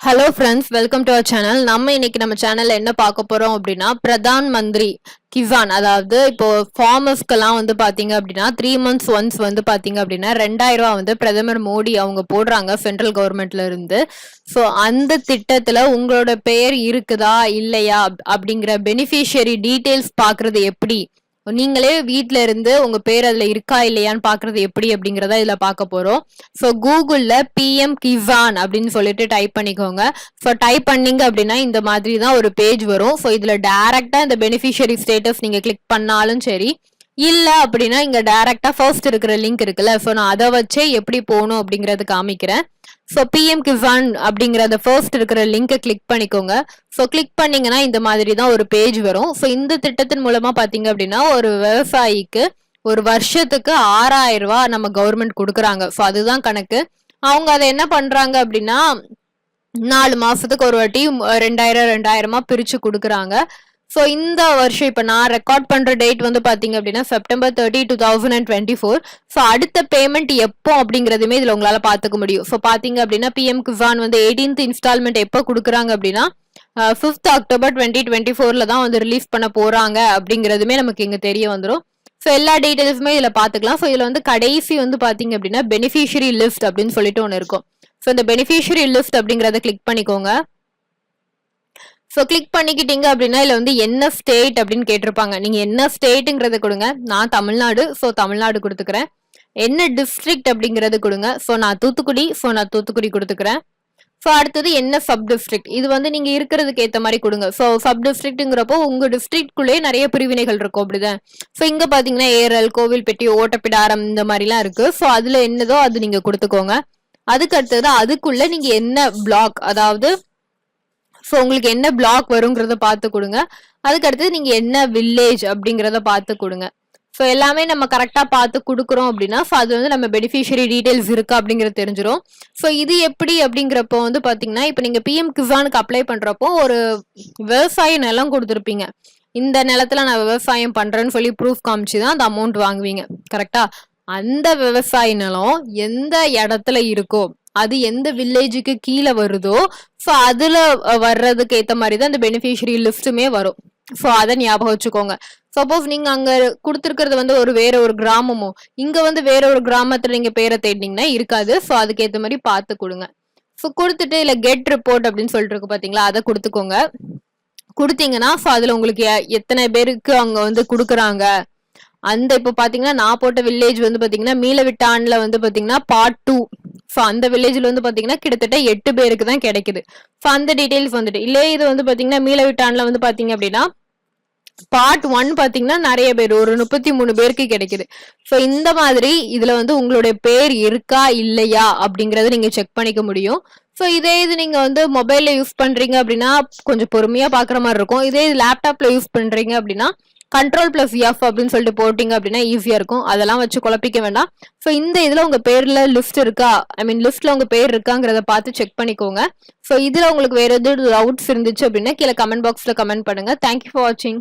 Hello friends, welcome to our channel. நம்ம சேனல்ல என்ன பார்க்க போறோம் அப்படின்னா, பிரதான் மந்திரி கிசான், அதாவது இப்போ ஃபார்மர்ஸ்க்கெல்லாம் வந்து பாத்தீங்க அப்படின்னா 3 months ஒன்ஸ் வந்து பாத்தீங்க அப்படின்னா 2000 வந்து பிரதமர் மோடி அவங்க போடுறாங்க சென்ட்ரல் கவர்மெண்ட்ல இருந்து. ஸோ அந்த திட்டத்துல உங்களோட பெயர் இருக்குதா இல்லையா அப்படிங்கிற பெனிஃபிஷியரி டீட்டெயில்ஸ் பாக்குறது எப்படி, நீங்களே வீட்ல இருந்து உங்க பேர் அதுல இருக்கா இல்லையான்னு பாக்குறது எப்படி அப்படிங்கறத இதுல பார்க்க போறோம். ஸோ கூகுள்ல பிஎம் கிசான் அப்படின்னு சொல்லிட்டு டைப் பண்ணிக்கோங்க. ஸோ டைப் பண்ணீங்க அப்படின்னா இந்த மாதிரி தான் ஒரு பேஜ் வரும். ஸோ இதுல டைரக்டா இந்த பெனிஃபிஷியரி ஸ்டேட்டஸ் நீங்க கிளிக் பண்ணாலும் சரி, இல்ல அப்படின்னா இங்க டைரக்டா ஃபர்ஸ்ட் இருக்கிற லிங்க் இருக்குல்ல, ஸோ நான் அதை வச்சே எப்படி போகணும் அப்படிங்கறது காமிக்கிறேன். ஸோ பிஎம் கிசான் அப்படிங்கிற ஃபர்ஸ்ட் இருக்கிற லிங்கை கிளிக் பண்ணிக்கோங்க. ஸோ கிளிக் பண்ணீங்கன்னா இந்த மாதிரி தான் ஒரு பேஜ் வரும். ஸோ இந்த திட்டத்தின் மூலமா பாத்தீங்க அப்படின்னா ஒரு விவசாயிக்கு ஒரு வருஷத்துக்கு 6000 ரூபாய் நம்ம கவர்மெண்ட் கொடுக்குறாங்க. ஸோ அதுதான் கணக்கு. அவங்க அதை என்ன பண்றாங்க அப்படின்னா 4 மாசத்துக்கு ஒரு வாட்டி 2000 பிரிச்சு கொடுக்குறாங்க. ஸோ இந்த வருஷம் இப்போ நான் ரெக்கார்ட் பண்ற டேட் வந்து பாத்தீங்க அப்படின்னா September 30, 2024. ஸோ அடுத்த பேமெண்ட் எப்போ அப்படிங்கறதுமே இதுல உங்களால பாத்துக்க முடியும். ஸோ பாத்தீங்க அப்படின்னா பிஎம் கிசான் வந்து 18th இன்ஸ்டால்மெண்ட் எப்போ கொடுக்குறாங்க அப்படின்னா 5th October 2024 தான் வந்து ரிலீஸ் பண்ண போறாங்க அப்படிங்கறதுமே நமக்கு இங்க தெரிய வந்துடும். ஸோ எல்லா டீடைல்ஸுமே இதுல பாத்துக்கலாம். ஸோ இதுல வந்து கடைசி வந்து பாத்தீங்க அப்படின்னா பெனிஃபிஷியரி லிஸ்ட் அப்படின்னு சொல்லிட்டு ஒன்று இருக்கும். ஸோ இந்த பெனிஃபிஷியரி லிஸ்ட் அப்படிங்கறத கிளிக் பண்ணிக்கோங்க. ஸோ கிளிக் பண்ணிக்கிட்டீங்க அப்படின்னா இதுல வந்து என்ன ஸ்டேட் அப்படின்னு கேட்டிருப்பாங்க. நீங்க என்ன ஸ்டேட்டுங்கிறத கொடுங்க. நான் தமிழ்நாடு, ஸோ தமிழ்நாடு கொடுத்துக்கிறேன். என்ன டிஸ்ட்ரிக்ட் அப்படிங்கறது கொடுங்க. ஸோ நான் தூத்துக்குடி, ஸோ நான் தூத்துக்குடி கொடுத்துக்கிறேன். ஸோ அடுத்தது என்ன சப் டிஸ்ட்ரிக்ட், இது வந்து நீங்க இருக்கிறதுக்கு ஏற்ற மாதிரி கொடுங்க. ஸோ சப் டிஸ்ட்ரிக்ட்ங்கிறப்போ உங்க டிஸ்ட்ரிக்ட்குள்ளேயே நிறைய பிரிவினைகள் இருக்கும் அப்படிதான். ஸோ இங்க பாத்தீங்கன்னா ஏரல், கோவில்பட்டி, ஓட்டப்பிடாரம் இந்த மாதிரிலாம் இருக்கு. ஸோ அதுல என்னதோ அது நீங்க கொடுத்துக்கோங்க. அதுக்கு அடுத்தது அதுக்குள்ள நீங்க என்ன பிளாக், அதாவது ஸோ உங்களுக்கு என்ன பிளாக் வருங்கிறத பார்த்து கொடுங்க. அதுக்கு அடுத்தது நீங்க என்ன வில்லேஜ் அப்படிங்கிறத பார்த்து கொடுங்க. ஸோ எல்லாமே நம்ம கரெக்டாக பார்த்து கொடுக்குறோம் அப்படின்னா ஸோ அது வந்து நம்ம பெனிஃபிஷியரி டீடைல்ஸ் இருக்கா அப்படிங்கிறது தெரிஞ்சிடும். ஸோ இது எப்படி அப்படிங்கிறப்போ வந்து பார்த்தீங்கன்னா இப்போ நீங்கள் பிஎம் கிசானுக்கு அப்ளை பண்ணுறப்போ ஒரு விவசாய நிலம் கொடுத்துருப்பீங்க. இந்த நிலத்துல நான் விவசாயம் பண்றேன்னு சொல்லி ப்ரூஃப் காமிச்சு தான் அந்த அமௌண்ட் வாங்குவீங்க, கரெக்டா? அந்த விவசாய நிலம் எந்த இடத்துல இருக்கோ, அது எந்த வில்லேஜுக்கு கீழே வருதோ ஸோ அதுல வர்றதுக்கு ஏற்ற மாதிரி தான் இந்த பெனிஃபிஷியரி லிஸ்ட்டுமே வரும். ஸோ அதை ஞாபகம் வச்சுக்கோங்க. சப்போஸ் நீங்க அங்க கொடுத்துருக்கிறது வந்து வேற ஒரு கிராமமோ, இங்க வந்து வேற ஒரு கிராமத்துல நீங்க பேரை தேடினீங்கன்னா இருக்காது. ஸோ அதுக்கு ஏற்ற மாதிரி பார்த்து கொடுங்க. ஸோ கொடுத்துட்டு இல்ல கெட் ரிப்போர்ட் அப்படின்னு சொல்லிட்டு இருக்கு பாத்தீங்களா, அதை கொடுத்துக்கோங்க. கொடுத்தீங்கன்னா ஸோ அதுல உங்களுக்கு எத்தனை பேருக்கு அங்க வந்து கொடுக்குறாங்க அந்த இப்போ பாத்தீங்கன்னா நான் போட்ட வில்லேஜ் வந்து பாத்தீங்கன்னா மீளவிட்டான்ல வந்து பாத்தீங்கன்னா பார்ட் 2. ஸோ அந்த வில்லேஜ்ல வந்து பாத்தீங்கன்னா கிட்டத்தட்ட 8 பேருக்கு தான் கிடைக்குது. ஸோ அந்த டீடைல்ஸ் வந்துட்டு இல்லையே இது வந்து பாத்தீங்கன்னா மீளவிட்டான்ல வந்து பாத்தீங்க அப்படின்னா பார்ட் 1 பாத்தீங்கன்னா நிறைய பேர் ஒரு 33 பேருக்கு கிடைக்குது. ஸோ இந்த மாதிரி இதுல வந்து உங்களுடைய பேர் இருக்கா இல்லையா அப்படிங்கறத நீங்க செக் பண்ணிக்க முடியும். ஸோ இதே இது நீங்க வந்து மொபைல்ல யூஸ் பண்றீங்க அப்படின்னா கொஞ்சம் பொறுமையா பாக்குற மாதிரி இருக்கும். இதே இது லேப்டாப்ல யூஸ் பண்றீங்க அப்படின்னா Ctrl+F அப்படின்னு சொல்லிட்டு போட்டீங்க அப்படின்னா ஈஸியா இருக்கும். அதெல்லாம் வச்சு குழப்பிக்க வேண்டாம். ஸோ இந்த இதுல உங்க பேர்ல லிஸ்ட் இருக்கா, லிஸ்ட்ல உங்க பேர் இருக்காங்கிறத பார்த்து செக் பண்ணிக்கோங்க. ஸோ இதுல உங்களுக்கு வேற எதுவும் டவுட்ஸ் இருந்துச்சு அப்படின்னா கீழே கமெண்ட் பாக்ஸ்ல கமெண்ட் பண்ணுங்க. தேங்க்யூ ஃபார் வாட்சிங்.